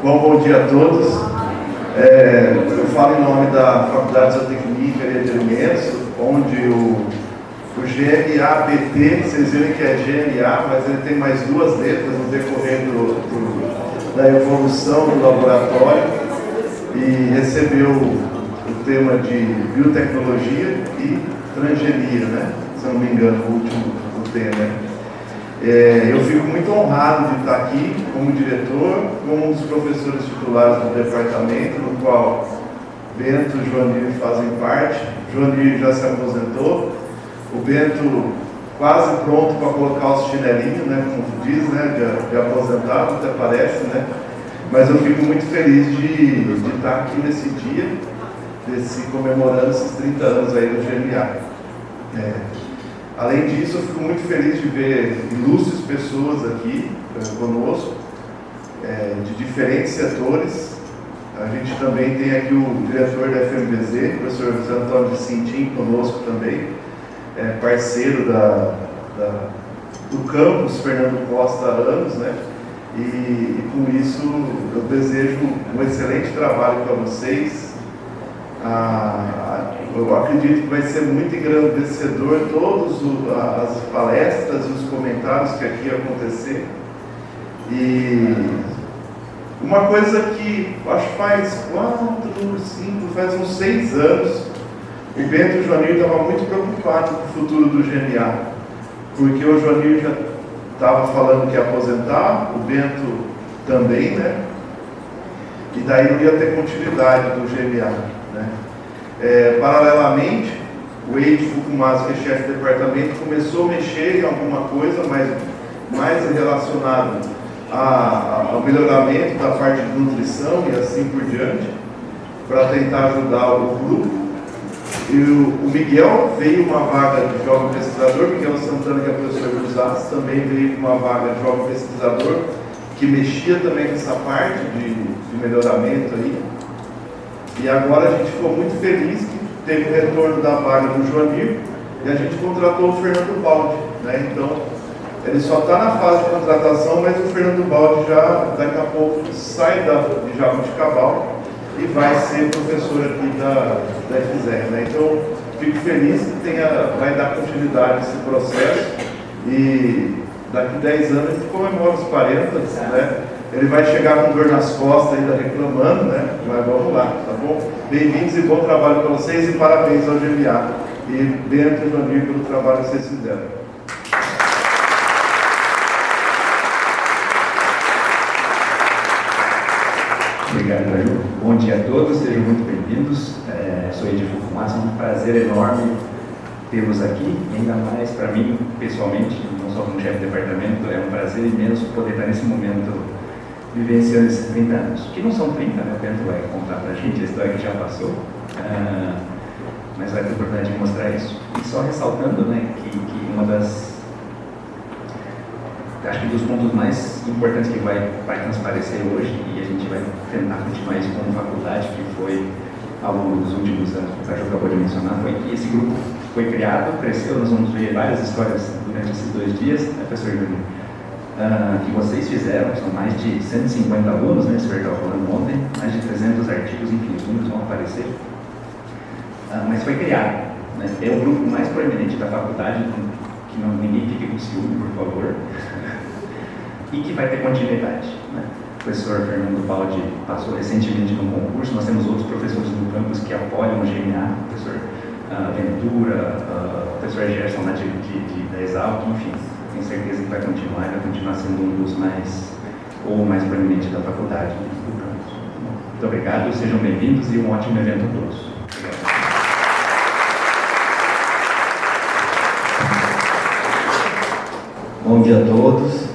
Bom dia a todos. Eu falo em nome da Faculdade de Zootecnia e de Alimentos, onde o GMA-BT, vocês viram que é GMA, mas ele tem mais duas letras no decorrer da evolução do laboratório, e recebeu o tema de biotecnologia e transgenia, né? Se eu não me engano, o último tema. Eu fico muito honrado de estar aqui como diretor, como um dos professores titulares do departamento, no qual Bento e Joanir fazem parte. Joanir já se aposentou, o Bento quase pronto para colocar os chinelinhos, né, como diz, né, de aposentado, até parece, né? Mas eu fico muito feliz de estar aqui nesse dia, comemorando esses 30 anos aí do GMA. Além disso, eu fico muito feliz de ver ilustres pessoas aqui conosco, de diferentes setores. A gente também tem aqui o diretor da FMBZ, o professor José Antônio de Cintim, conosco também, parceiro do campus Fernando Costa há anos, né? E com isso eu desejo um excelente trabalho para vocês. Eu acredito que vai ser muito engrandecedor todas as palestras e os comentários que aqui acontecer. E uma coisa que acho que faz faz uns 6 anos, o Bento e o Joanir estavam muito preocupados com o futuro do GMA, porque o Joanir já estava falando que ia aposentar, o Bento também, né? E daí não ia ter continuidade do GMA, né? Paralelamente, o Eide Fukumasu, que é chefe de departamento, começou a mexer em alguma coisa, mas mais relacionado ao melhoramento da parte de nutrição e assim por diante, para tentar ajudar o grupo. E o Miguel veio uma vaga de jovem pesquisador, Miguel Santana, que é professor de Usas, também veio uma vaga de jovem pesquisador, que mexia também com essa parte de melhoramento aí. E agora a gente ficou muito feliz que teve o retorno da vaga do Joanir e a gente contratou o Fernando Baldi, né? Então, ele só está na fase de contratação, mas o Fernando Baldi já, daqui a pouco, sai de Jabuticabal e vai ser professor aqui da FZEC, né? Então, fico feliz que vai dar continuidade a esse processo e daqui a 10 anos a gente comemora os 40, né? Ele vai chegar com dor nas costas ainda reclamando, né? Mas vamos lá, tá bom? Bem-vindos e bom trabalho para vocês e parabéns ao GMA e Bento e Joanir pelo trabalho que vocês fizeram. Obrigado, Aju. Bom dia a todos, sejam muito bem-vindos. Sou Eide Fukumasu, é um prazer enorme tê-los aqui, ainda mais para mim, pessoalmente, não só como chefe de departamento, é um prazer imenso poder estar nesse momento vivenciando esses 30 anos, que não são 30, né? O Bento vai contar para a gente a história que já passou, mas vai ter oportunidade de mostrar isso. E só ressaltando, né, que uma das, acho que dos pontos mais importantes que vai transparecer hoje, e a gente vai tentar continuar isso como faculdade, que foi ao longo dos últimos anos, que o Caju acabou de mencionar, foi que esse grupo foi criado, cresceu, nós vamos ver várias histórias durante esses 2 dias, né, professor Júnior? Que vocês fizeram, são mais de 150 alunos, né, isso eu estava falando ontem, mais de 300 artigos, enfim, os números vão aparecer, mas foi criado, né, é o grupo mais proeminente da faculdade, que ninguém fique com ciúme, por favor, e que vai ter continuidade, né. O professor Fernando Baldi passou recentemente no concurso, nós temos outros professores no campus que apoiam o GMA, o professor Ventura, o professor Gerson lá da Exalc, enfim. Tenho certeza que vai continuar sendo um dos mais proeminentes da faculdade do campus. Muito obrigado, sejam bem-vindos e um ótimo evento a todos. Obrigado. Bom dia a todos.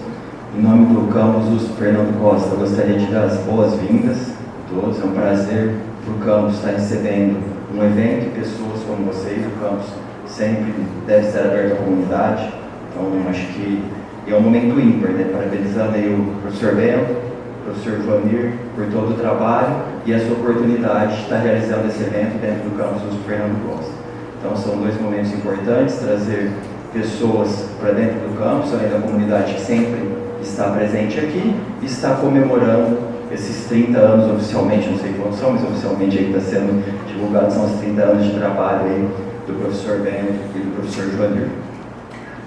Em nome do campus Fernando Costa, gostaria de dar as boas-vindas a todos. É um prazer para o campus estar recebendo um evento e pessoas como vocês. O campus sempre deve estar aberto à comunidade. Então, acho que é um momento ímpar, né? Parabenizando aí o professor Bento, o professor Joanir, por todo o trabalho e essa oportunidade de estar realizando esse evento dentro do campus Fernando Costa. Então, são 2 momentos importantes, trazer pessoas para dentro do campus, além da comunidade que sempre está presente aqui, e está comemorando esses 30 anos oficialmente, não sei quantos são, mas oficialmente aí está sendo divulgado, são os 30 anos de trabalho aí do professor Bento e do professor Joanir.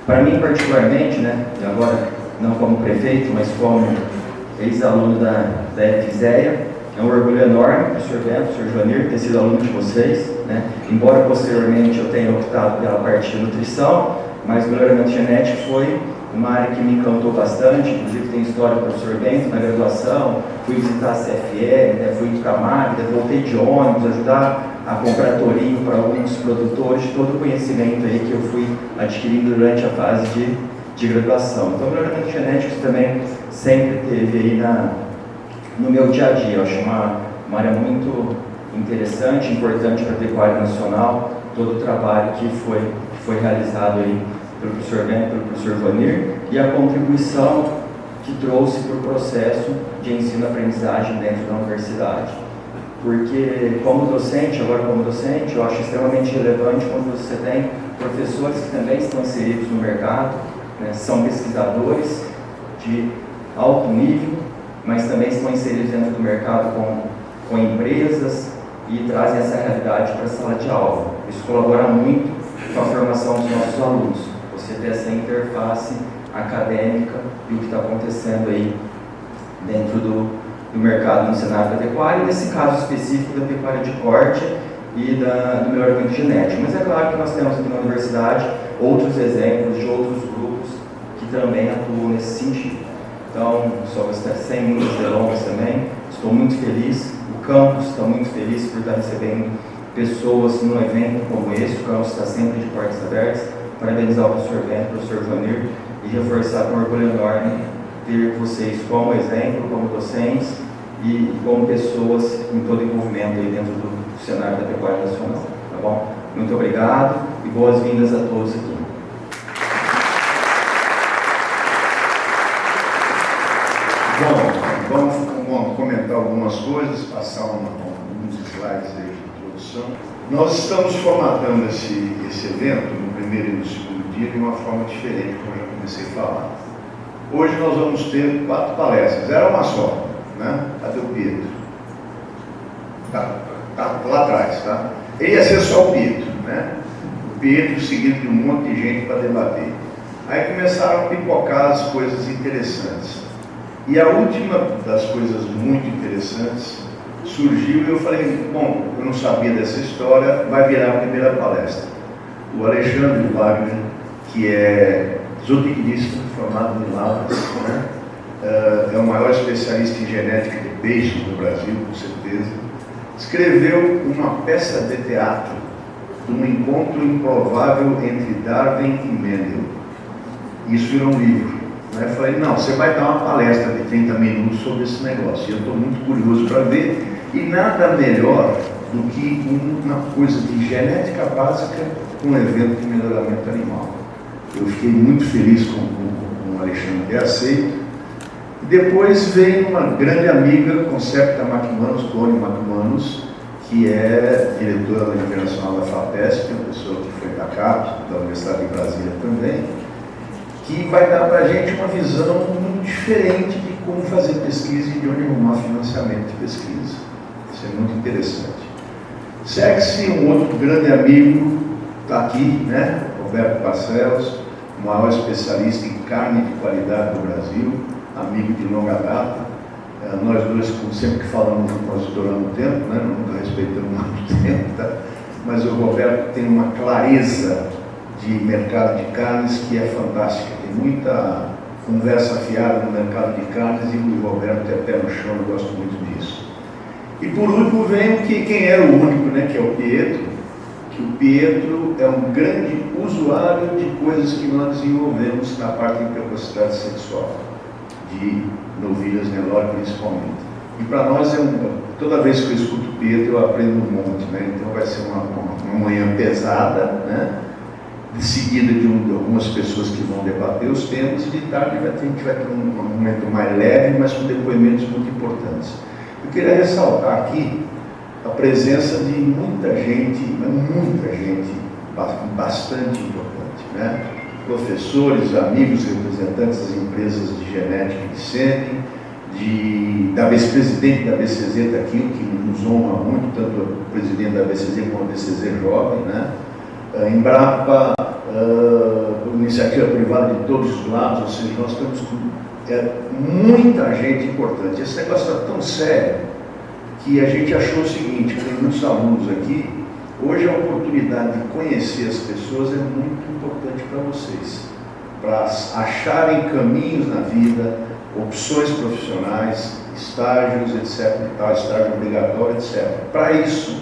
Para mim particularmente, né, e agora não como prefeito, mas como ex-aluno da FZEA, é um orgulho enorme, professor Bento, professor Joanir, ter sido aluno de vocês, né? Embora posteriormente eu tenha optado pela parte de nutrição, mas o melhoramento genético foi uma área que me encantou bastante, inclusive tem história do professor Bento na graduação, fui visitar a CFR, né? Fui para a Magda, voltei de ônibus, ajudar a comprar tourinho para alguns produtores, todo o conhecimento aí que eu fui adquirindo durante a fase de graduação. Então o melhoramento genético também sempre teve aí no meu dia a dia. Eu acho uma área muito interessante, importante para a pecuária nacional, todo o trabalho que foi realizado aí pelo professor Bento, pelo professor Joanir, e a contribuição que trouxe para o processo de ensino-aprendizagem dentro da universidade. Porque como docente, eu acho extremamente relevante quando você tem professores que também estão inseridos no mercado, né, são pesquisadores de alto nível, mas também estão inseridos dentro do mercado com empresas e trazem essa realidade para a sala de aula. Isso colabora muito com a formação dos nossos alunos. Você ter essa interface acadêmica e o que está acontecendo aí dentro do mercado no cenário da pecuária, e nesse caso específico da pecuária de corte e do melhoramento genético. Mas é claro que nós temos aqui na universidade outros exemplos de outros grupos que também atuam nesse sentido. Então, só gostaria, sem muitas delongas também, estou muito feliz, o campus está muito feliz por estar recebendo pessoas num evento como esse, o campus está sempre de portas abertas. Parabenizar o professor Bento, o professor Joanir, e reforçar com orgulho enorme ter vocês como exemplo, como docentes e como pessoas com todo envolvimento aí dentro do cenário da pecuária nacional. Tá bom? Muito obrigado e boas-vindas a todos aqui. Bom, vamos comentar algumas coisas, passar alguns slides aí de introdução. Nós estamos formatando esse evento no primeiro e no segundo dia de uma forma diferente, como eu já comecei a falar. Hoje nós vamos ter 4 palestras, era uma só, né? Cadê o Pietro? Tá lá atrás, tá? Ele ia ser só o Pietro, né? O Pietro seguido de um monte de gente para debater. Aí começaram a pipocar as coisas interessantes. E a última das coisas muito interessantes surgiu e eu falei, bom, eu não sabia dessa história, vai virar a primeira palestra. O Alexandre Wagner, que é zootecnista, formado em Lavras, né? É o maior especialista em genética de peixes do Brasil, com certeza, escreveu uma peça de teatro de um encontro improvável entre Darwin e Mendel. Isso virou um livro. Eu falei, não, você vai dar uma palestra de 30 minutos sobre esse negócio. E eu estou muito curioso para ver. E nada melhor do que uma coisa de genética básica com um evento de melhoramento animal. Eu fiquei muito feliz com o Alexandre ter aceito. E depois veio uma grande amiga, Concepta McManus, Tony McManus, que é diretora internacional da FAPESP, uma pessoa que foi da CAPES, da Universidade de Brasília também, que vai dar para a gente uma visão muito diferente de como fazer pesquisa e de onde arrumar financiamento de pesquisa. Isso é muito interessante. Segue-se um outro grande amigo, está aqui, né? Roberto Barcelos, o maior especialista em carne de qualidade do Brasil, amigo de longa data. Nós dois, como sempre que falamos, nós estouramos o tempo, né? Nunca respeitamos muito tempo, tá? Mas o Roberto tem uma clareza de mercado de carnes que é fantástica. Tem muita conversa afiada no mercado de carnes e o Roberto é pé no chão, eu gosto muito disso. E por último vem quem era o único, né, que é o Pietro, que o Pietro é um grande usuário de coisas que nós desenvolvemos na parte de precocidade sexual, de novilhas Nelore principalmente. E para nós toda vez que eu escuto o Pietro eu aprendo um monte, né? Então vai ser uma manhã pesada, né? Seguida de algumas pessoas que vão debater os temas, e de tarde a gente vai ter um momento mais leve, mas com depoimentos muito importantes. Eu queria ressaltar aqui a presença de muita gente bastante importante, né? Professores, amigos, representantes das empresas de genética de sêmen, da vice-presidente da BCZ está aqui, que nos honra muito, tanto o presidente da BCZ como a BCZ Jovem, né? Embrapa, iniciativa privada de todos os lados, ou seja, nós temos muita gente importante. Esse negócio está tão sério que a gente achou o seguinte, tem muitos alunos aqui, hoje a oportunidade de conhecer as pessoas é muito importante para vocês, para acharem caminhos na vida, opções profissionais, estágios, etc. e tal, estágio obrigatório, etc. Para isso,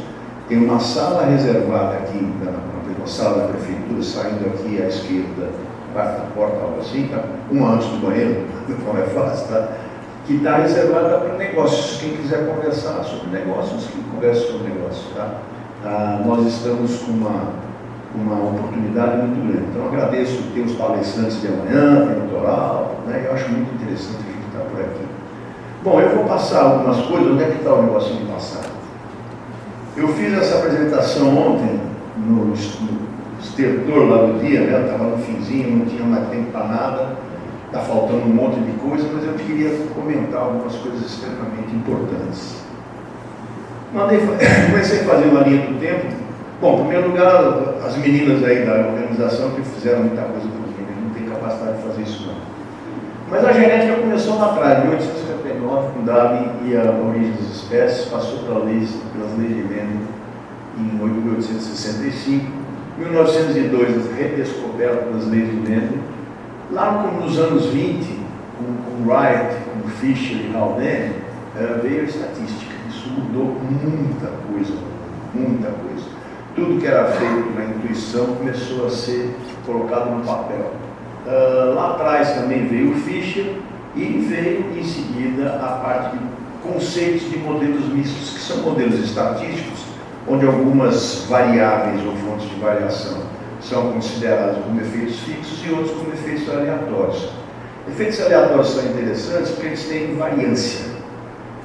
tem uma sala reservada aqui, uma sala da prefeitura, saindo aqui à esquerda, quarta porta, algo assim, tá? Uma antes do banheiro, como é fácil, tá? Que está reservada para negócios. Quem quiser conversar sobre negócios, que converse sobre negócios, tá? Nós estamos com uma oportunidade muito grande. Então, agradeço ter os palestrantes de amanhã, tem o Toral, né? Eu acho muito interessante a gente estar por aqui. Bom, eu vou passar algumas coisas. Onde é que está o negocinho de passar? Eu fiz essa apresentação ontem no estertor lá do dia, né? Estava no finzinho, não tinha mais tempo para nada, está faltando um monte de coisa, mas eu queria comentar algumas coisas extremamente importantes. Comecei a fazer uma linha do tempo. Bom, em primeiro lugar, as meninas aí da organização que fizeram muita coisa para os meninos, não tem capacidade de fazer isso não. Mas a genética começou lá atrás, em 1859, com Darwin e a origem das espécies, passou pelas leis de Mendel em 1865, 1902, a redescoberta das leis de Mendel. Lá como nos anos 20, com Wright, com Fisher e Haldane, veio a estatística. Isso mudou muita coisa, muita coisa. Tudo que era feito na intuição começou a ser colocado no papel. Lá atrás também veio o Fischer e veio em seguida a parte de conceitos de modelos mistos, que são modelos estatísticos, onde algumas variáveis ou fontes de variação são consideradas como efeitos fixos e outros como efeitos aleatórios. Efeitos aleatórios são interessantes porque eles têm variância.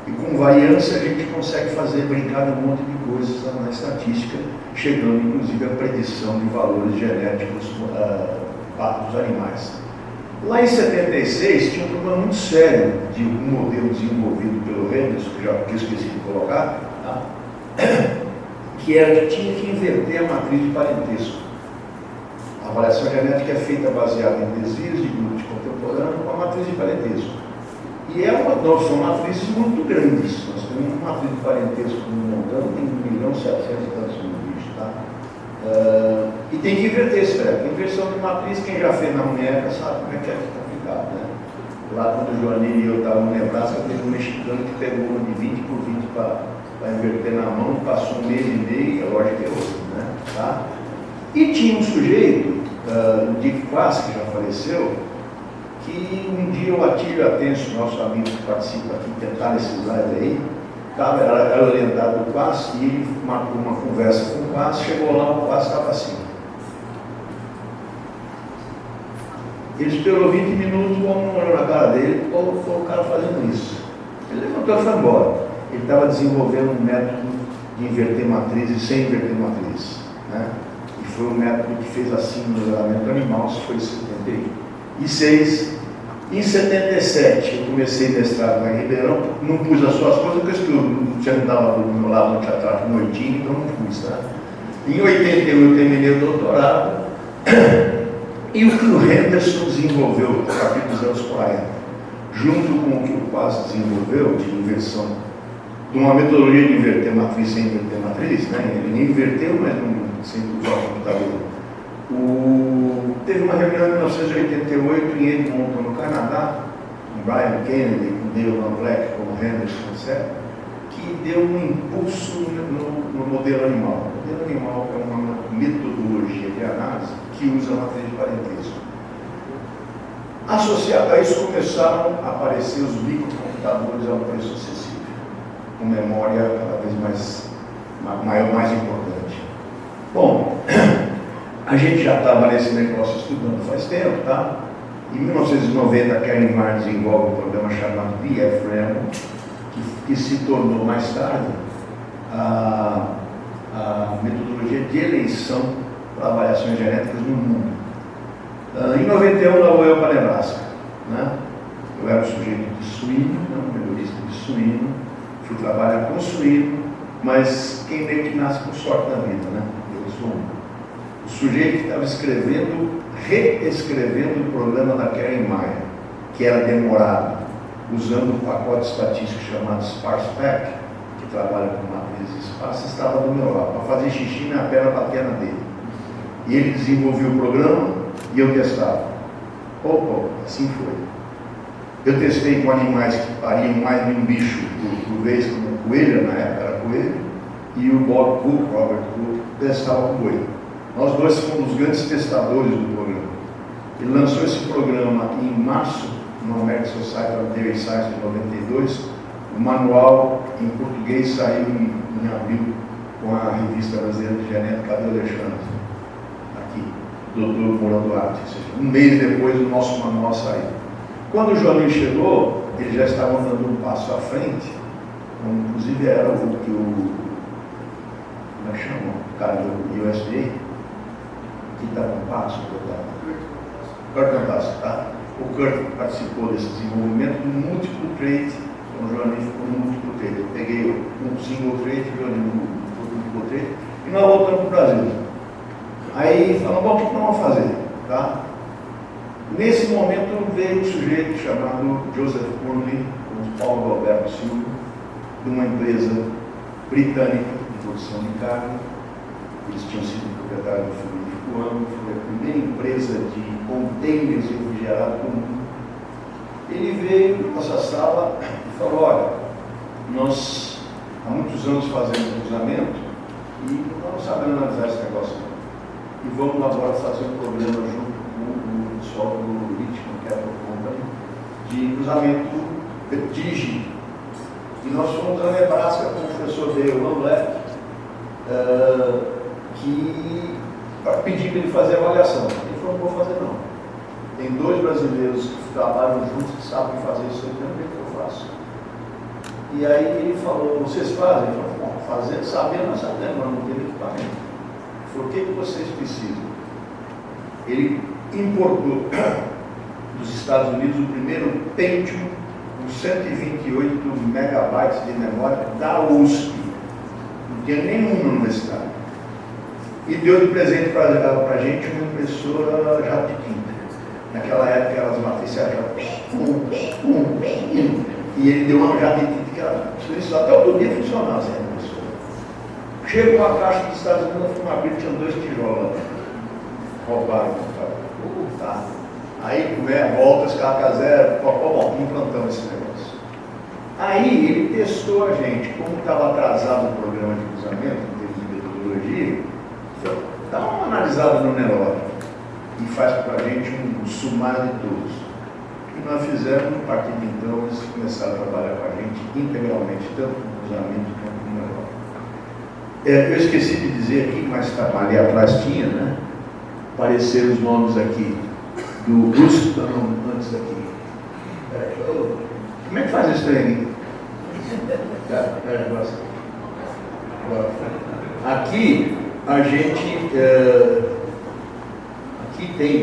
E com variância a gente consegue brincar de um monte de coisas na estatística, chegando inclusive à predição de valores genéticos dos animais. Lá em 76 tinha um problema muito sério de um modelo desenvolvido pelo Henderson, que eu esqueci de colocar, tá? Que era que tinha que inverter a matriz de parentesco. A avaliação genética é feita baseada em desvios de grupos contemporâneos com a matriz de parentesco. E são matrizes muito grandes. Nós temos uma matriz de parentesco no montão, tem 1.700.000 e tantos mil bichos, tá? E tem que inverter esse treco. Inversão de matriz, quem já fez na mulher sabe como é que complicado, né? Lá quando o Joanir e eu estávamos no Nebraska, teve um mexicano que pegou uma de 20 por 20 para inverter na mão, passou um mês e meio, e a lógica é outra, né? Tá? E tinha um sujeito, o Dick Quast, que já faleceu, que um dia o Atílio Atencio, nosso amigo que participa aqui, tentar esse slide aí, era orientado do Quast, e ele marcou uma conversa com o Quast, chegou lá, o Quast estava assim. Ele esperou 20 minutos, o homem olhou na cara dele e colocou o cara fazendo isso. Ele levantou e foi embora. Ele estava desenvolvendo um método de inverter matrizes sem inverter matrizes, né? E foi um método que fez assim no melhoramento animal, isso foi em 76. Em 77 eu comecei mestrado lá em Ribeirão, não pus as suas coisas porque eu já não estava do meu lado no teatro noitinho, então não pus, tá? Em 81 eu terminei o doutorado e o que o Henderson desenvolveu a partir dos anos 40, junto com o que o Quast desenvolveu de inversão, de uma metodologia de inverter matriz sem inverter matriz, né? Ele inverteu, mas não sem usar o computador. Teve uma reunião em 1988 em Edmonton, no Canadá, com Brian Kennedy, com Dale Van Vleck, com Henderson, etc., que deu um impulso no modelo animal. O modelo animal é uma metodologia de análise que usa a matriz de parentesco. Associado a isso, começaram a aparecer os microcomputadores a um preço acessível, com memória cada vez mais importante. Bom, a gente já estava nesse negócio estudando faz tempo, tá? Em 1990, a Karen Marr desenvolve um programa chamado BFREM, que se tornou mais tarde a metodologia de eleição para avaliações genéticas no mundo. Em 91, lá vou eu para Nebraska, né? Eu era um sujeito de suíno, um melhorista de suíno, fui trabalhar com suíno, mas quem meio que nasce com sorte na vida, né? Eu sou o sujeito que estava reescrevendo o programa da Karen Mayer, que era demorado, usando um pacote estatístico chamado SparsePack, que trabalha com matrizes esparsas, estava do meu lado. Para fazer xixi, minha perna batia na dele. E ele desenvolvia o programa e eu testava. Assim foi. Eu testei com animais que pariam mais de um bicho por vez, como coelho, na época era coelho, e o Bob Cook, Robert Cook, testava com coelho. Nós dois fomos os grandes testadores do programa. Ele lançou esse programa em março, no American Society of Dairy Science de 92. O manual em português saiu em abril com a revista brasileira de genética do Alexandre, aqui, Dr. Mourão Duarte. Um mês depois o nosso manual saiu. Quando o Joaninho chegou, eles já estavam dando um passo à frente, inclusive era o como é que chama? O cara do USDA, que estava um passo, Kurt Antasso, tá? O Kurt participou desse desenvolvimento do múltiplo trait, então o Joaninho ficou no múltiplo trait. Eu peguei um single trait, o Joaninho no múltiplo trait, e nós voltamos para o Brasil. Aí falamos, bom, o que nós vamos fazer? Tá? Nesse momento veio um sujeito chamado Joseph Purley, com Paulo Alberto Silva, de uma empresa britânica de produção de carne. Eles tinham sido proprietários do frigorífico Amo, foi a primeira empresa de containers refrigerados do mundo. Ele veio na nossa sala e falou, olha, nós há muitos anos fazemos cruzamento e não sabemos analisar esse negócio não. E vamos agora fazer um programa junto com o pessoal do Richmond Capital Company de cruzamento dígito. E nós fomos a Nebraska com o professor Dale Lamblek, para pedir para ele fazer a avaliação. Ele falou, não vou fazer não. Tem dois brasileiros que trabalham juntos que sabem fazer isso aí, também que eu faço. E aí ele falou, vocês fazem? Ele falou, bom, fazendo, sabendo, nós sabemos, mas não temos equipamento. Ele falou, o que vocês precisam? Ele importou dos Estados Unidos o primeiro Pentium com 128 megabytes de memória da USP. Não tinha nenhum na universidade. E deu de presente para a gente uma impressora jato de tinta. Naquela época elas matrizes eram e ele deu uma jato de tinta que era isso até o dia funcionava essa impressora. Chegou a caixa dos Estados Unidos, foi uma abrir, tinha 2 tijolos lá. Roubaram. Tá. Aí volta, os caras zero, implantamos esse negócio. Aí ele testou a gente, como estava atrasado o programa de cruzamento, em termos de metodologia, dá uma analisada no Nelore e faz para a gente um sumário de todos. E nós fizemos, a partir de então, eles começaram a trabalhar com a gente integralmente, tanto com cruzamento quanto com Nelore. Eu esqueci de dizer aqui, mas ali atrás tinha, né? Apareceram os nomes aqui do Russo, antes aqui. Como é que faz esse trem? Aqui a gente aqui tem,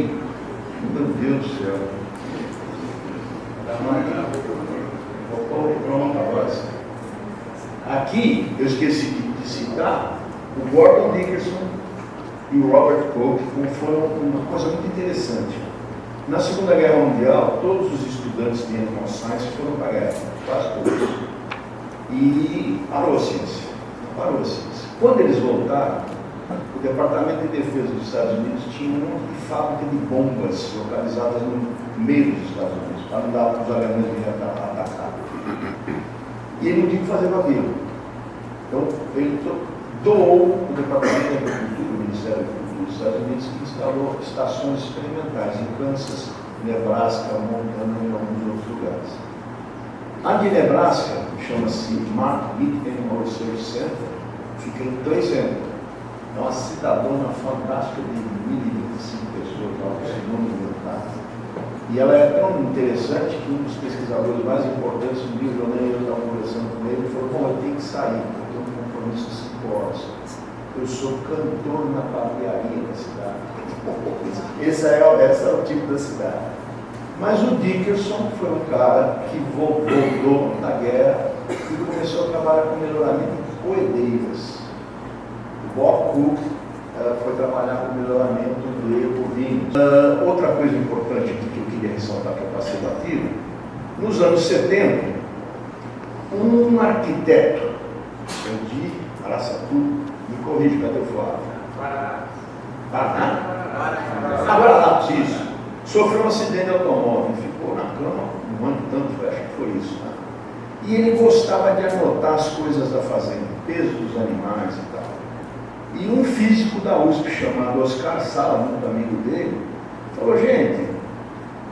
meu Deus do céu, pronto agora. Aqui eu esqueci de citar o Gordon Dickerson e o Robert Koch, foi uma coisa muito interessante. Na Segunda Guerra Mundial, todos os estudantes de Animal Science foram para a guerra, quase todos. E parou a ciência. Quando eles voltaram, o Departamento de Defesa dos Estados Unidos tinha uma fábrica de bombas localizadas no meio dos Estados Unidos, para não dar para os alemães virem atacar. E ele não tinha que fazer com aquilo. Então, ele doou o Departamento de Agricultura, o Ministério da Agricultura dos Estados Unidos, que instalou estações experimentais em Kansas, Nebraska, Montana e alguns outros lugares. A de Nebraska, que chama-se Mark Whitney Research Center, fica em Clayton. É uma cidadona fantástica de 1.025 pessoas, lá, esse número, tá? E ela é tão interessante que um dos pesquisadores mais importantes do Rio de Janeiro, eu estava conversando com ele, falou, bom, eu tenho que sair, porque eu tenho um compromisso às 5 horas. Eu sou cantor na barbearia da cidade. Esse é o tipo da cidade. Mas o Dickerson foi um cara que voltou da guerra e começou a trabalhar com melhoramento de poedeiras. O Bob Cook foi trabalhar com melhoramento de bovinos. Outra coisa importante aqui que eu queria ressaltar que eu passei batido, nos anos 70, um arquiteto de Araçatu, me corrige, cadê o Flávio? Paraná? Paraná, isso. Sofreu um acidente de automóvel, ficou na cama um ano e tanto, acho que foi isso. Né? E ele gostava de anotar as coisas da fazenda, peso dos animais e tal. E um físico da USP chamado Oscar Sala, muito amigo dele, falou, gente,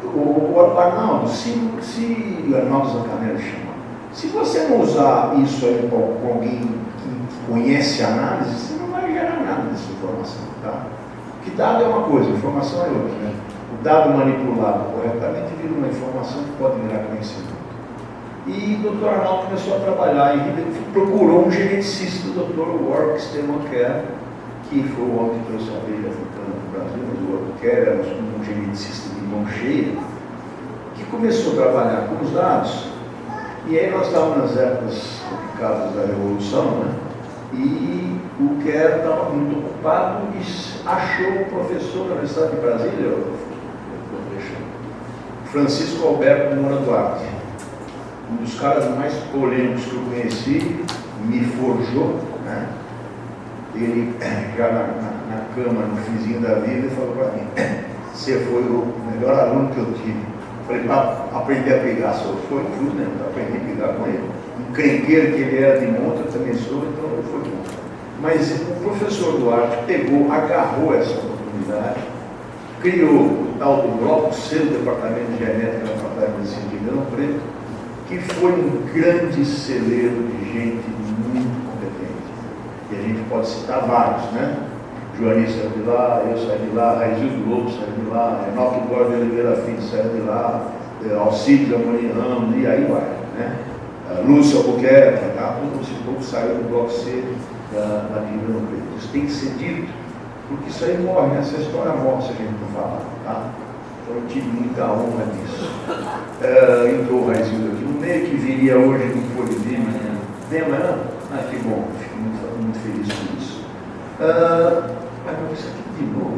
o Arnaldo, o Arnaldo Zancanelli chama, se você não usar isso aí com alguém que conhece análise, você não vai gerar nada dessa informação, tá? Que dado é uma coisa, informação é outra, né? O dado manipulado corretamente vira uma informação que pode virar conhecimento. E o Dr. Arnaldo começou a trabalhar e procurou um geneticista, o Dr. Warwick Stillman Kerr, que foi o homem que trouxe a abelha africana para o Brasil, mas o Warwick Kerr era um geneticista de mão cheia, que começou a trabalhar com os dados. E aí nós estávamos nas épocas complicadas da Revolução, né? E o Kerr estava muito ocupado e achou um professor da Universidade de Brasília, Francisco Alberto Moura Duarte, um dos caras mais polêmicos que eu conheci, me forjou, né? Ele, já na cama, no finzinho da vida, falou para mim, você foi o melhor aluno que eu tive. Falei, para aprender a pegar, só foi tudo, né? Para aprender a pegar com ele. Um crenqueiro que ele era de monta, eu também sou, então eu fui bom. Mas o professor Duarte pegou, agarrou essa oportunidade, criou o tal do Bloco C, do Departamento de Genética da Faculdade de Medicina de Ribeirão Preto, que foi um grande celeiro de gente muito competente. E a gente pode citar vários, né? Joaninho saiu de lá, eu saí de lá, Raizildo Lobo saiu de lá, Enoque Borges de Oliveira Filho saiu de lá, Alcides Amorim Ramos, e aí vai, né? Lúcio Albuquerque, tá? Todo esse povo saiu do Bloco C da Ribeirão Preto. Isso tem que ser dito, porque isso aí morre, né? Essa história morre se a gente não falar, tá? Então eu tive muita honra disso. Entrou o Raizildo aqui no meio, que viria hoje no Polivinho, né? Vem amanhã? Ah, que bom, fico muito feliz com isso. Mas vou isso aqui de novo.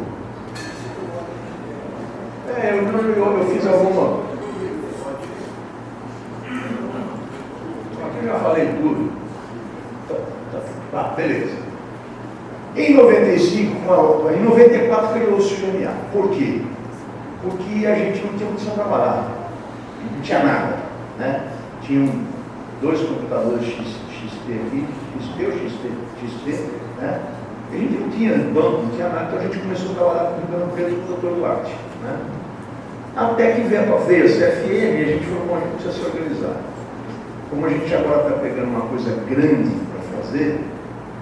Eu fiz alguma. Aqui eu já falei tudo. Tá, beleza. Em 95, em 94 criou-se o GMA. Por quê? Porque a gente não tinha condição de trabalhar. Não tinha nada, né? Tinham 2 computadores XP aqui, XP ou XP, né? A gente não tinha banco, não tinha nada, então a gente começou a trabalhar com o Ribeirão Preto com o Dr. Duarte, né? Até que veio a CFM, a gente falou, a gente precisa se organizar. Como a gente agora está pegando uma coisa grande para fazer,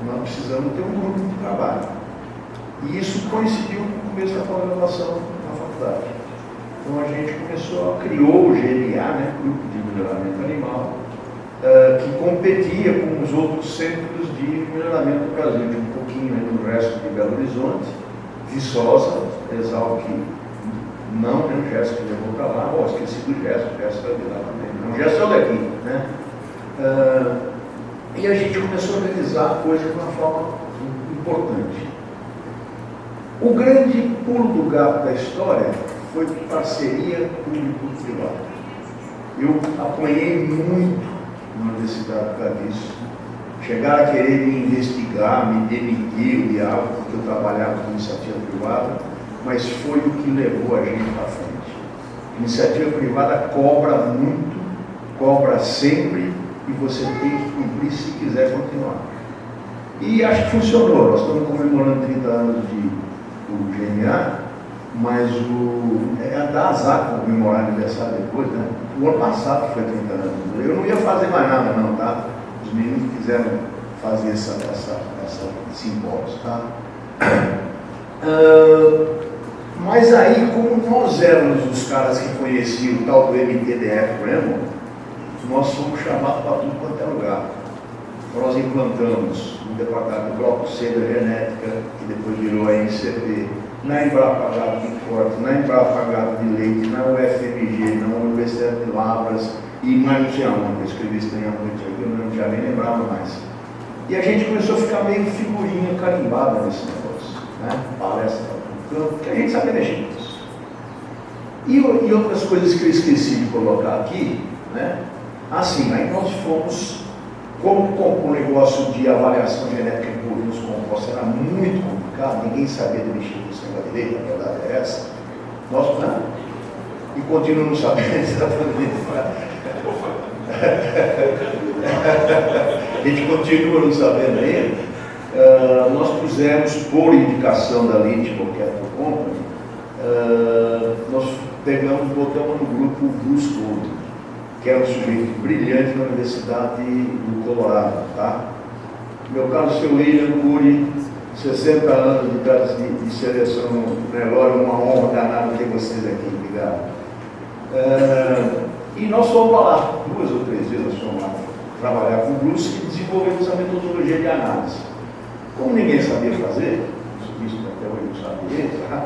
nós precisamos ter um grupo de trabalho. E isso coincidiu com o começo da pós-graduação na faculdade. Então a gente criou o GMA, né, Grupo de Melhoramento Animal, que competia com os outros centros de melhoramento do Brasil, um pouquinho aí no resto de Belo Horizonte, Viçosa, Exalc, não, né, o Gerson que levou para lá, esqueci do Gerson, o Gerson vai de lá também, não, o Gerson é daqui, né? E a gente começou a organizar a coisa de uma forma importante. O grande pulo do gato da história foi parceria público-privada. Eu apanhei muito na universidade por causa disso. Chegaram a querer me investigar, me demitir, o diabo, porque eu trabalhava com iniciativa privada, mas foi o que levou a gente para frente. Iniciativa privada cobra muito, cobra sempre, e você tem que cumprir se quiser continuar. E acho que funcionou. Nós estamos comemorando 30 anos do GMA, mas dá azar comemorar aniversário depois, né? O ano passado foi 30 anos. Eu não ia fazer mais nada, não, tá? Os meninos quiseram fazer essa simpósio, tá? Mas aí, como nós éramos os caras que conheciam o tal do MTDF Bremont, nós fomos chamados para tudo quanto é lugar. Nós implantamos no departamento do Bloco C da Genética, que depois virou a NCP, na Embrapa de Corte, na Embrapa de Leite, na UFMG, na Universidade de Lavras e mais não sei aonde. Eu escrevi isso tem muito aqui, eu não já nem lembrava mais. E a gente começou a ficar meio figurinha carimbada nesse negócio, né? Palestra no campo, porque a gente sabe mexer nisso. E outras coisas que eu esqueci de colocar aqui, né? Assim, aí nós fomos, como o negócio de avaliação genética em bovinos compostos era muito complicado, ninguém sabia de mexer nisso na direita, a verdade é essa, nós, né? E continuamos sabendo exatamente. A gente continua não sabendo ainda. Nós pusemos, por indicação da Litical Capital Company, nós pegamos, botamos no grupo o Bruce Gold, que era um sujeito brilhante na Universidade do Colorado, tá? Meu caro seu William Cury, 60 anos de seleção no Nelore, uma honra danada ter vocês aqui, obrigado. E nós fomos para lá, 2 ou 3 vezes nós fomos lá trabalhar com o Bruce e desenvolvemos a metodologia de análise. Como ninguém sabia fazer, isso até hoje não sabia, tá?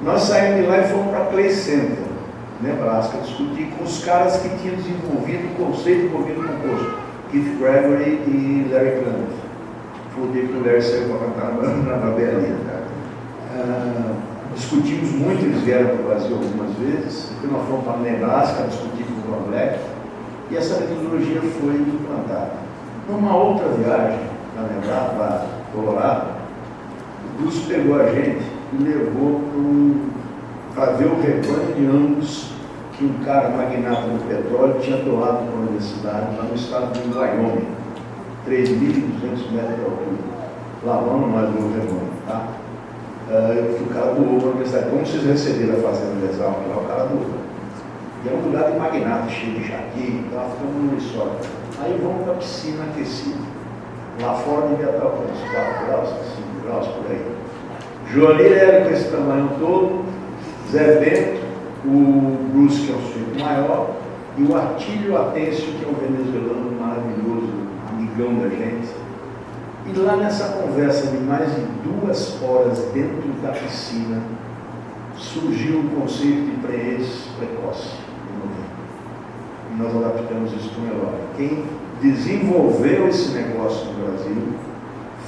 Nós saímos de lá e fomos para Clay Center, Nebraska, discutir com os caras que tinham desenvolvido o conceito de bovino composto, Keith Gregory e Larry Clement. Foi o dia que o Larry saiu para cantar na Berlim. Discutimos muito, eles vieram para o Brasil algumas vezes, depois nós fomos para Nebraska discutir com o Ron Black, e essa metodologia foi implantada. Numa outra viagem para Nebraska, para Colorado, o Bruce pegou a gente e levou para ver o rebanho de Angus que um cara magnata do petróleo tinha doado para a universidade lá no estado de Wyoming, 3.200 metros de altura. Lá vamos nós ver o rebanho, tá? Que o cara doou para a universidade. Como vocês receberam a fazenda de Exalc lá, o cara doou. E é um lugar de magnata, cheio de jardim, tá? Ficamos no resort. Aí vamos para a piscina aquecida. Lá fora devia estar uns 4 graus, 5 graus por aí. Joanir era com esse tamanho todo, Zé Bento, o Bruce, que é um sujeito maior, e o Atílio Atêncio, que é um venezuelano maravilhoso, amigão da gente. E lá nessa conversa de mais de 2 horas dentro da piscina, surgiu o conceito de preenche precoce. E nós adaptamos isso para o Nelore. Quem desenvolveu esse negócio no Brasil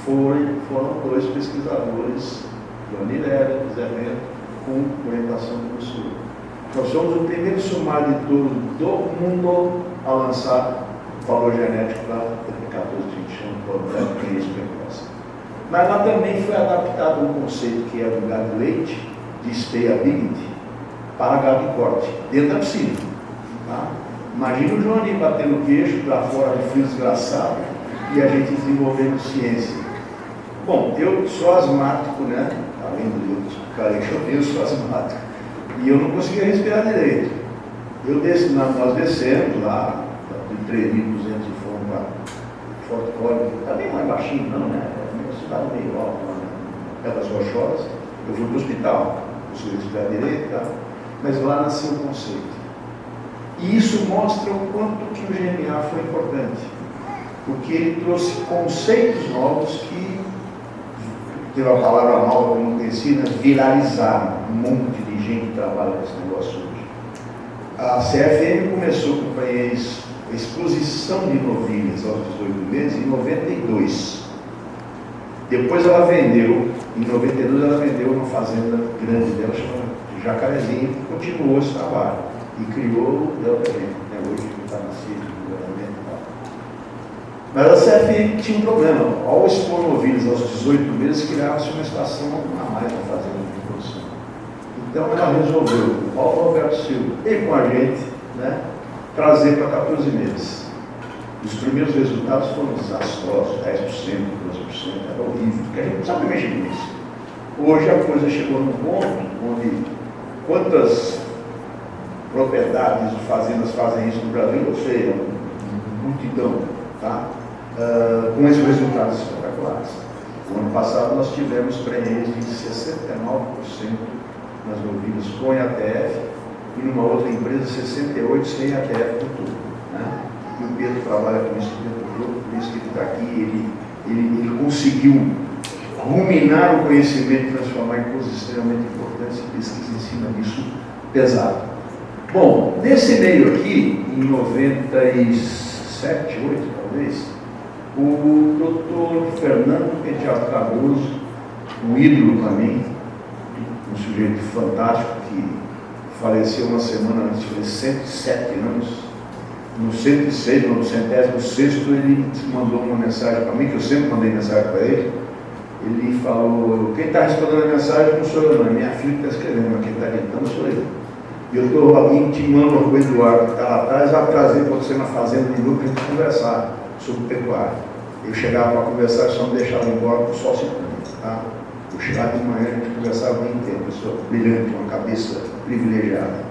foram 2 pesquisadores, Joanir Heller e Zé Bento, com orientação do professor. Nós somos o primeiro sumário de touro do mundo a lançar valor genético para 14 que chama problema que é isso precoce. Mas lá também foi adaptado um conceito que é do gado leite, de stayability, para gado de corte, dentro da piscina. Tá? Imagina o Joaninho batendo o queixo para fora de frio desgraçado e a gente desenvolvendo ciência. Bom, eu sou asmático, né? Além do outro cara que eu sou asmático. E eu não conseguia respirar direito. Nós descemos lá, de 3.200 e fomos para Fort Collins, está bem mais baixinho, não, né? É uma cidade meio alta, perto das Rochosas. Eu fui para o hospital, consegui respirar direito, tá? Mas lá nasceu o conceito. E isso mostra o quanto que o GMA foi importante, porque ele trouxe conceitos novos que, teve uma palavra nova que eu não conhecia, né? Viralizaram. Um monte de gente que trabalha nesse negócio hoje. A CFM começou com a exposição de novilhas aos 18 meses em 92. Depois ela vendeu, em 92 ela vendeu uma fazenda grande dela, chamada Jacarezinho, que continuou esse trabalho e criou o Delta Gen, né? Hoje que está na CID, do governamento e tal. Mas a CFM tinha um problema. Ao expor novilhas aos 18 meses, criava-se uma estação a mais na fazenda de produção. Então ela resolveu, o Paulo Roberto Silva, e com a gente, né, trazer para 14 meses. Os primeiros resultados foram desastrosos, 10%, 12%, era horrível, porque a gente não sabe mexer nisso. Hoje a coisa chegou num ponto onde quantas propriedades de fazendas fazem isso no Brasil, eu sei, multidão, tá? Com esses resultados espetaculares. No ano passado nós tivemos prêmios de 69% nas novilhas com ATF e numa outra empresa 68% sem ATF no todo, né? E o Pedro trabalha com isso dentro do jogo, por isso que ele está aqui, ele conseguiu ruminar o conhecimento e transformar em coisas extremamente importantes e pesquisa em cima disso pesado. Bom, nesse meio aqui, em 97, 8 talvez, o doutor Fernando Penteado Cardoso, um ídolo para mim, um sujeito fantástico que faleceu uma semana antes, fez 107 anos, no 106, no 106º, ele mandou uma mensagem para mim, que eu sempre mandei mensagem para ele. Ele falou: quem está respondendo a mensagem não sou eu, não, é minha filha que está escrevendo, mas quem está gritando sou eu. E eu estou intimando com o Eduardo, que está lá atrás, a trazer você na fazenda de Lucas para a gente conversar sobre pecuária. Eu chegava para conversar e só me deixava embora com o sol se põe, tá? Eu chegava de manhã, a gente conversava o dia inteiro, pessoa brilhante, uma cabeça privilegiada.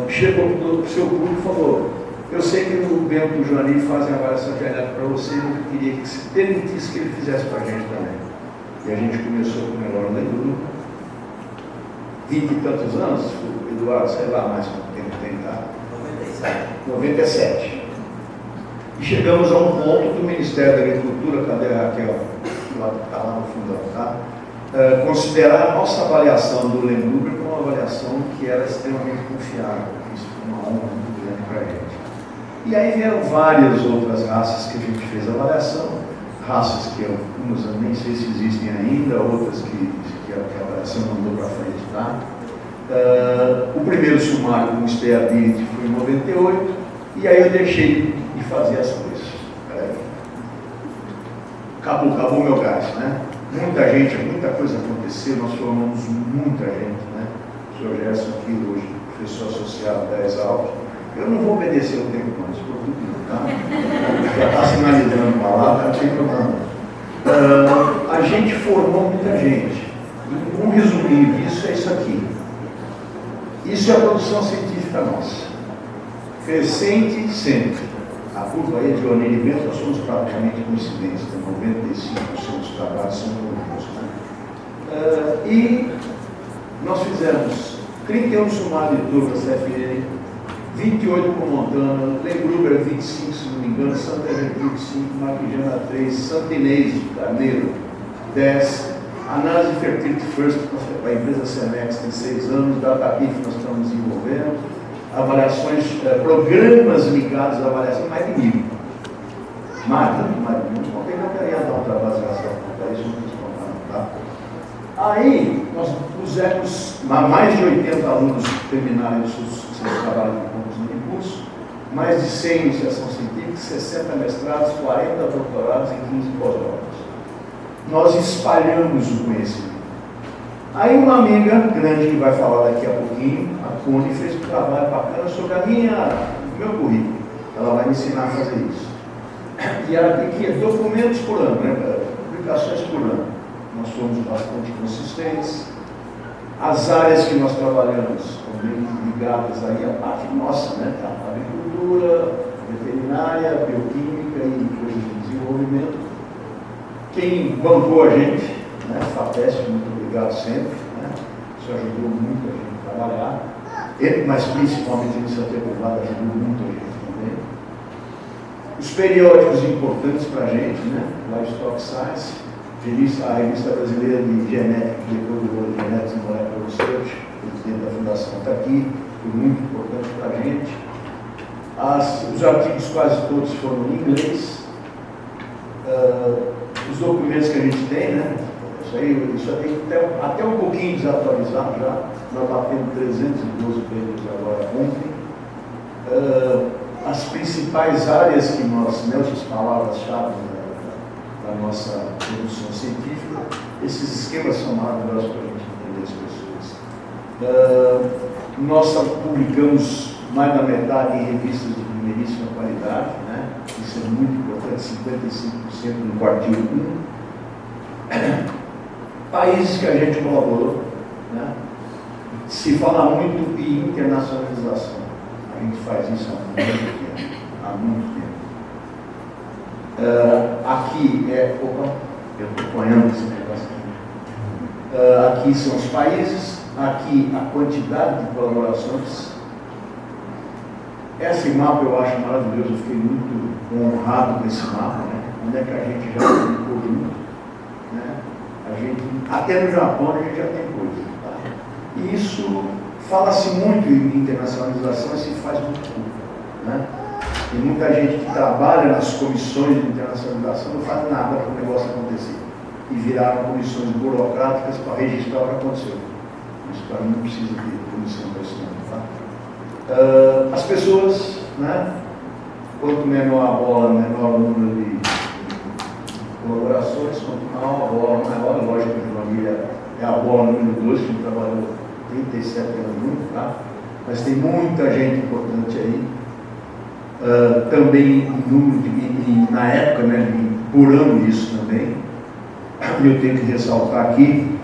Chegou o seu público e falou: eu sei que o Bento e o Joani fazem avaliação genética para você, mas eu queria que se permitisse que ele fizesse para a gente também. E a gente começou com o Melhor Leitura, 20 e tantos anos, o Eduardo, sei lá mais quanto tempo tem, tá? 97. E chegamos a um ponto do Ministério da Agricultura, cadê a Raquel? Está lá no fundão, tá? Considerar a nossa avaliação do Lembrubra como uma avaliação que era extremamente confiável. Isso foi uma honra muito grande para a gente. E aí vieram várias outras raças que a gente fez avaliação, raças que algumas eu nem sei se existem ainda, outras que a avaliação mandou para frente, tá? O primeiro sumário com o Steability foi em 98, e aí eu deixei de fazer as coisas. Acabou meu gás, né? Muita gente, muita coisa aconteceu, nós formamos muita gente, né? O senhor Gerson aqui hoje, professor associado da Exalc. Eu não vou obedecer o tempo, não, isso por tudo não, tá? Já está sinalizando a palavra, não tem problema. A gente formou muita gente. Um resuminho disso é isso aqui. Isso é a produção científica nossa. Crescente sempre. A curva aí de Leonel e Bento, nós somos praticamente coincidentes, 95% dos trabalhos são conjuntos, né? E nós fizemos 31 sumários de turmas CFN, 28 com Montana, Lembrubra 25, se não me engano, Santa Helena 25, Marquijana 3, Santa Inês de Carneiro 10, Análise Fertility First, a empresa Cemex tem 6 anos, DataPIF nós estamos desenvolvendo, avaliações, programas ligados à avaliação, mais de 1000. Mais de 1000. Ontem eu queria dar uma trabalhação para isso, não quis contar, tá? Aí, nós pusemos mais de 80 alunos terminaram os seus trabalhos de concurso de curso, mais de 100 em iniciação científica, 60 mestrados, 40 doutorados e 15 pós-doutorados. Nós espalhamos o conhecimento. Aí uma amiga grande que vai falar daqui a pouquinho, a Cone, fez um trabalho bacana sobre o meu currículo. Ela vai me ensinar a fazer isso. E aqui é documentos por ano, né? Publicações por ano. Nós fomos bastante consistentes. As áreas que nós trabalhamos estão bem ligadas aí à parte nossa, né? Tá? Agricultura, veterinária, bioquímica e coisas de desenvolvimento. Quem bancou a gente, né? FAPESP, muito obrigado sempre, né? Isso ajudou muito a gente a trabalhar. Mas principalmente a iniciativa privada ajudou muito a gente também. Os periódicos importantes para a gente, né? Livestock Science, a revista brasileira de genética, que depois do World Genetics and Molecular Research, o presidente da fundação está aqui, foi muito importante para a gente. Os artigos quase todos foram em inglês. Os documentos que a gente tem, né? Isso aí até um pouquinho desatualizado já. Nós batemos 312 papers agora ontem. As principais áreas que nós, né, as palavras-chave da nossa produção científica, esses esquemas são maravilhosos para a gente entender as pessoas. Nós publicamos mais da metade em revistas de primeiríssima qualidade, né? Isso é muito importante, 55% no artigo 1. Países que a gente colaborou, né? Se fala muito em internacionalização. A gente faz isso há muito tempo. Aqui opa, eu estou apanhando esse negócio aqui. Aqui são os países, aqui a quantidade de colaborações. Esse mapa eu acho maravilhoso, eu fiquei muito honrado com esse mapa, né? Onde é que a gente já publicou junto. né? Até no Japão a gente já tem coisa. Tá? E isso fala-se muito em internacionalização e se faz muito pouco. Né? Tem muita gente que trabalha nas comissões de internacionalização não faz nada para o negócio acontecer. E viraram comissões burocráticas para registrar o que aconteceu. Isso para mim não precisa de comissão para isso não. Tá? As pessoas, né? Quanto menor a bola, menor o número de colaborações, quanto maior a bola, maior, lógico que a família é a bola número 2, que trabalhou 37 anos junto, tá? Mas tem muita gente importante aí. Também em número na época, né, por ano isso também. E eu tenho que ressaltar aqui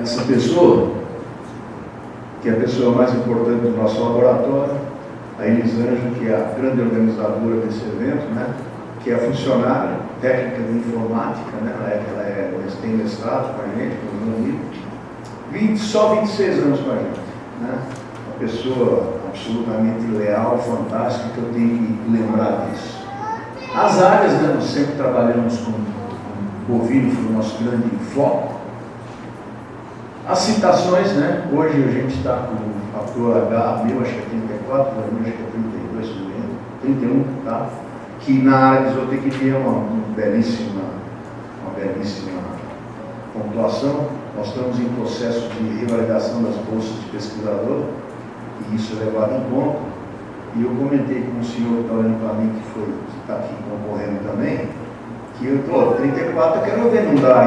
essa pessoa, que é a pessoa mais importante do nosso laboratório, a Elisângela, que é a grande organizadora desse evento, né, que é funcionária técnica de informática, né, ela tem mestrado com a gente, com o amigo, só 26 anos com a gente, né, uma pessoa absolutamente leal, fantástica, que eu tenho que lembrar disso. As áreas, né, nós sempre trabalhamos com bovino, foi o nosso grande foco. As citações, né, hoje a gente está com o fator H, meu acho que é 34, para mim acho que é 32, 31, tá? Que na área de zootecnia é uma belíssima pontuação. Nós estamos em processo de revalidação das bolsas de pesquisador, e isso é levado em conta. E eu comentei com o senhor que está olhando para mim, que está aqui concorrendo também, que eu estou 34, eu quero ver não dá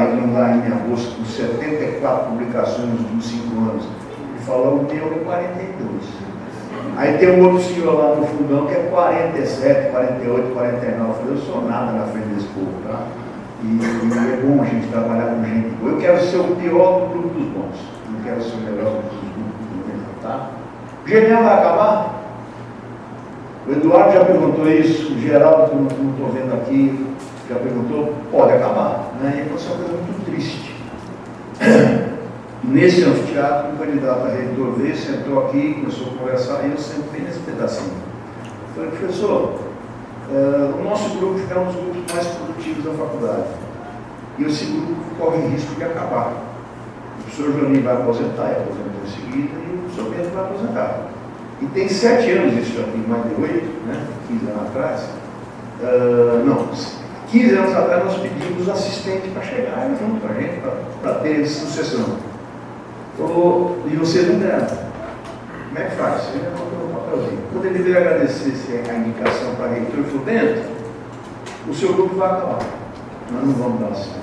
em minha bolsa com 74 publicações nos últimos 5 anos. Ele falou, o meu é 42. Aí tem um outro senhor lá no fundão que é 47, 48, 49. Eu falei, eu sou nada na frente desse povo, tá? E é bom a gente trabalhar com gente boa. Eu quero ser o pior do grupo dos bons. Não quero ser o melhor do grupo dos bons, tá? O GNA vai acabar? O Eduardo já perguntou isso, o Geraldo, que eu não estou vendo aqui, já perguntou, pode acabar. Né? E isso é uma coisa muito triste. Nesse anfiteatro, um candidato a reitor veio, sentou aqui, começou a conversar, e eu sentei nesse pedacinho. Falei, professor, o nosso grupo é um dos grupos mais produtivos da faculdade. E esse grupo corre risco de acabar. O professor Joaninho vai aposentar, e aposentou em seguida, e o professor Pedro vai aposentar. E tem 7 anos, isso já tem mais de 8, né? 15 anos atrás. 15 anos atrás nós pedimos assistente para chegar junto com a gente, para ter sucessão. Falou, e você não ganha. Como é que faz? Você já botou no papelzinho. Quando ele veio agradecer a indicação para a reitor, ele falou, dentro, o seu grupo vai acabar. Nós não vamos dar assistente.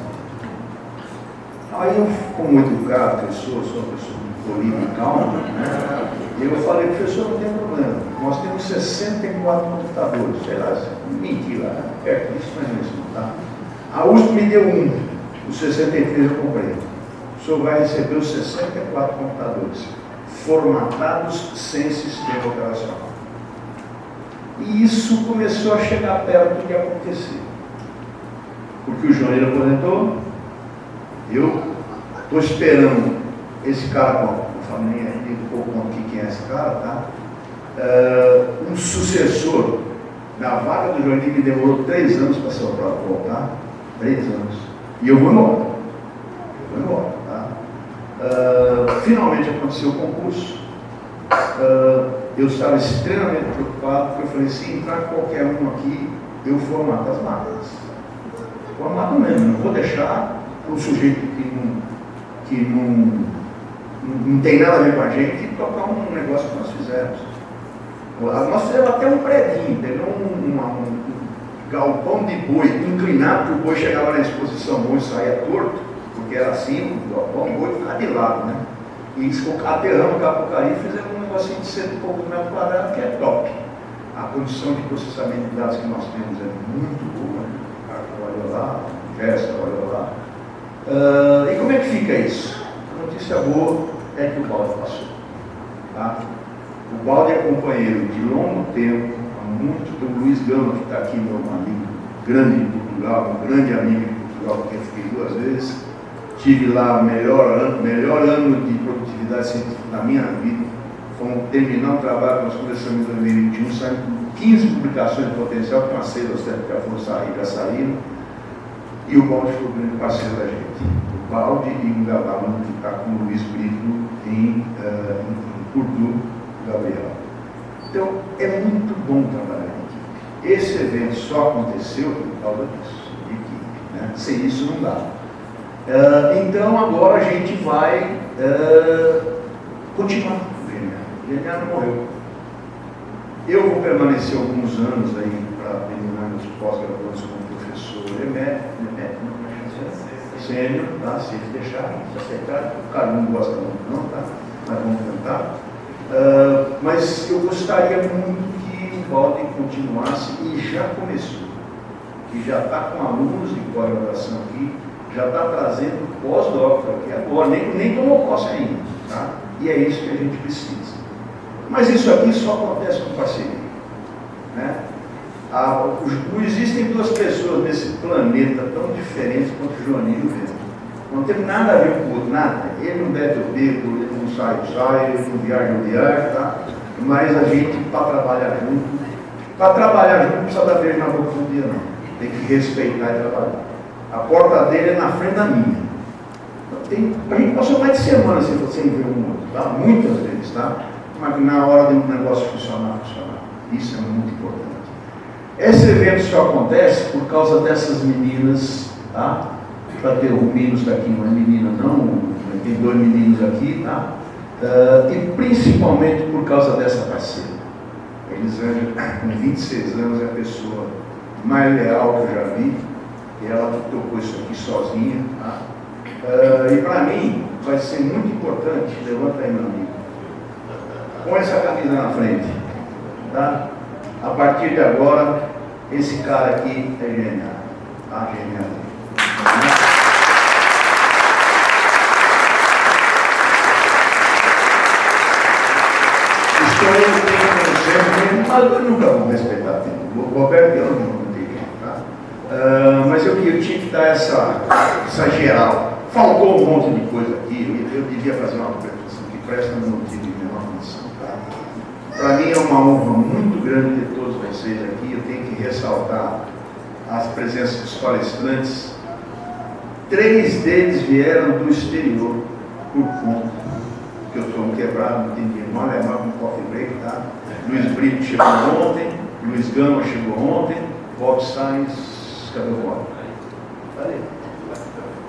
Aí eu, como educado, eu sou uma pessoa polida e calma, né? E eu falei, professor, não tem problema. Nós temos 64 computadores. Sei lá, mentira, né? Perto disso, mas mesmo, tá? A USP me deu os 63 eu comprei. O senhor vai receber os 64 computadores formatados sem sistema operacional. E isso começou a chegar perto de acontecer. Porque o Joaneiro aposentou, eu estou esperando esse cara, não falo nem um pouco quem é esse cara, tá? Um sucessor da vaga do Joaneiro me demorou 3 anos para ser voltar, 3 anos. E eu vou embora. Tá? Finalmente aconteceu o concurso. Eu estava extremamente preocupado, porque eu falei, se entrar qualquer um aqui, eu formato as máquinas. Formato mesmo, não vou deixar um sujeito que não tem nada a ver com a gente tocar um negócio que nós fizemos. Nós fizemos até um predinho, pegamos um galpão de boi inclinado, que o boi chegava na exposição, o boi saía torto, porque era assim, o galpão, o boi ficava de lado, né? E aterramos o Capucari e fizemos um negocinho de 100 e poucos metros quadrados, que é top. A condição de processamento de dados que nós temos é muito boa, né? O cara trabalhou lá, o Gerson trabalhou lá. E como é que fica isso? A notícia boa é que o Baldi passou. Tá? O Baldi é companheiro de longo tempo, há muito, do Luiz Gama, que está aqui, meu amigo grande de Portugal, um grande amigo de Portugal, porque eu fiquei 2 vezes. Tive lá o melhor ano de produtividade científica da minha vida. Fomos terminar o trabalho, nós começamos em 2021, saímos com 15 publicações de potencial, que umas 6 ou 7 já foram sair, já saíram. E o Balde foi o grande parceiro da gente. O Balde e um aluno que está com o Luiz Brito em Urdu, Gabriel. Então, é muito bom trabalhar em equipe. Esse evento só aconteceu por causa disso, de equipe, né? Sem isso não dá. Então, agora a gente vai continuar com o GNA. O GNA não morreu. Eu vou permanecer alguns anos aí para terminar meus pós-graduados como professor sênior, tá? Se eles deixarem, se aceitarem. O cara não gosta muito não, tá? Mas vamos tentar. Mas eu gostaria muito que o Balde continuasse, e já começou. E já está com alunos de pós-graduação aqui, já está trazendo pós-doutor aqui agora, nem tomou posse ainda, tá? E é isso que a gente precisa. Mas isso aqui só acontece com parceria, né? Existem duas pessoas nesse planeta tão diferentes quanto o Joaninho e o Vento. Não tem nada a ver com o outro, nada. Ele não bebe, eu bebo, ele não sai, eu saio, ele não viaja, eu viajo, tá? Mas a gente, para trabalhar junto não precisa dar beijo na boca todo dia, não. Tem que respeitar e trabalhar. A porta dele é na frente da minha. A gente passou mais de semana sem ver um outro, tá? Muitas vezes, tá? Mas na hora de um negócio funcionar. Isso é muito importante. Esse evento só acontece por causa dessas meninas, tá? Para ter o Minos daqui, não é menina não, tem 2 meninos aqui, tá? E principalmente por causa dessa parceira. Elisângela, com 26 anos, é a pessoa mais leal que eu já vi, e ela tocou isso aqui sozinha, tá? E para mim vai ser muito importante, levanta aí meu amigo, põe essa camisa na frente, tá? A partir de agora, esse cara aqui é genial, tá? Genial. Mas eu nunca vou respeitar tempo. O Roberto eu não tenho, tá? Mas eu tinha que dar essa geral. Faltou um monte de coisa aqui. Eu devia fazer uma apresentação que presta no motivo de menor condição, tá? Para mim é uma honra muito grande ter todos vocês aqui. Eu tenho que ressaltar as presenças dos palestrantes. 3 deles vieram do exterior por conta que eu sou um quebrado, não tem dinheiro, mal é mal com coffee break, tá? Luiz Brito chegou ontem, Luiz Gama chegou ontem, Bob Sainz, cadê o Bob? Falei.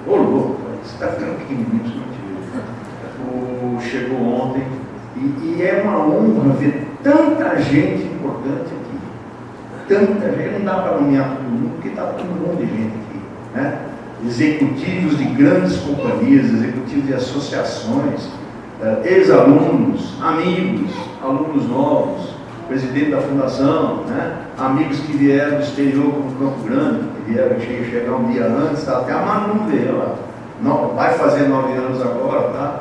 Ô louco, você está ficando pequenininho, isso não te vejo. Chegou ontem, e é uma honra ver tanta gente importante aqui. Tanta gente, não dá para nomear todo mundo, porque está todo mundo de gente aqui, né? Executivos de grandes companhias, executivos de associações, ex-alunos, amigos, alunos novos, presidente da fundação, né? Amigos que vieram do exterior como Campo Grande, que vieram chegar um dia antes, tá? Até a Manu veio lá, vai fazer 9 anos agora, tá?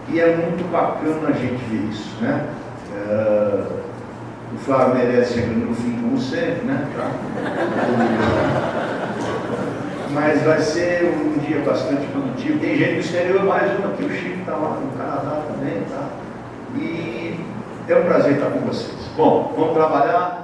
E é muito bacana a gente ver isso, né? O Flávio Meirelles chegando no fim, como sempre, né? Tá? Mas vai ser um dia bastante produtivo. Tem gente do exterior, mais uma aqui, o Chico está lá no Canadá também, tá? E é um prazer estar com vocês. Bom, vamos trabalhar.